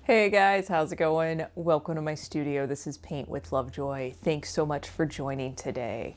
Hey guys, how's it going? Welcome to my studio. This is Paint with Lovejoy. Thanks so much for joining today.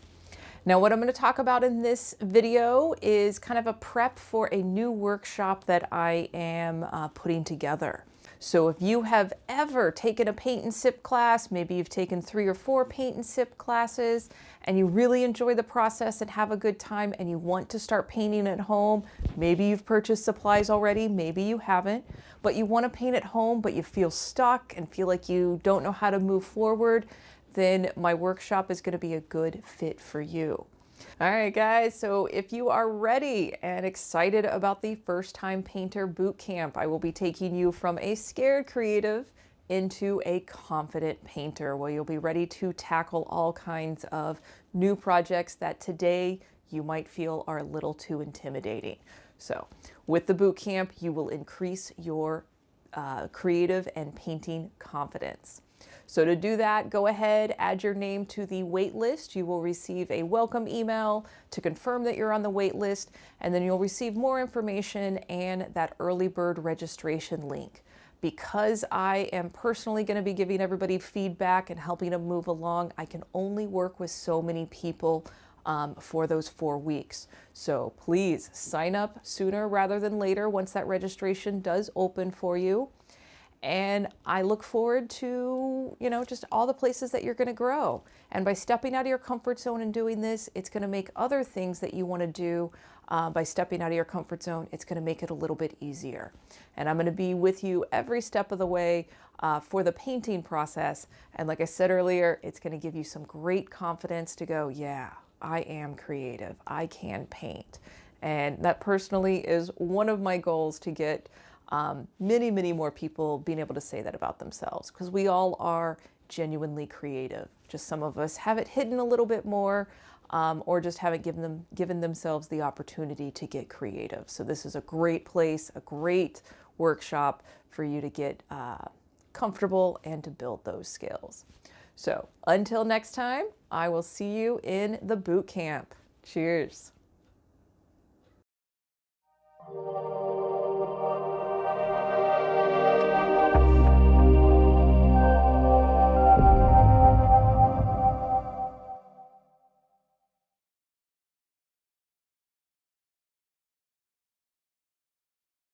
Now, what I'm going to talk about in this video is kind of a prep for a new workshop that I am putting together. So if you have ever taken a paint and sip class, maybe you've taken 3 or 4 paint and sip classes, and you really enjoy the process and have a good time and you want to start painting at home, maybe you've purchased supplies already, maybe you haven't, but you want to paint at home, but you feel stuck and feel like you don't know how to move forward, then my workshop is going to be a good fit for you. All right, guys, so if you are ready and excited about the First Time Painter Bootcamp, I will be taking you from a scared creative into a confident painter, where you'll be ready to tackle all kinds of new projects that today you might feel are a little too intimidating. So with the bootcamp, you will increase your creative and painting confidence. So to do that, go ahead, add your name to the wait list. You will receive a welcome email to confirm that you're on the wait list, and then you'll receive more information and that early bird registration link. Because I am personally going to be giving everybody feedback and helping them move along, I can only work with so many people for those 4 weeks. So please sign up sooner rather than later once that registration does open for you. And I look forward to, just all the places that you're going to grow. And by stepping out of your comfort zone and doing this, it's going to make other things that you want to do by stepping out of your comfort zone, it's going to make it a little bit easier. And I'm going to be with you every step of the way for the painting process. And like I said earlier, it's going to give you some great confidence to go, yeah, I am creative. I can paint. And that personally is one of my goals, to get many, many more people being able to say that about themselves, because we all are genuinely creative. Just some of us have it hidden a little bit more, or just haven't given themselves the opportunity to get creative. So this is a great place, a great workshop for you to get comfortable and to build those skills. So until next time, I will see you in the boot camp. Cheers.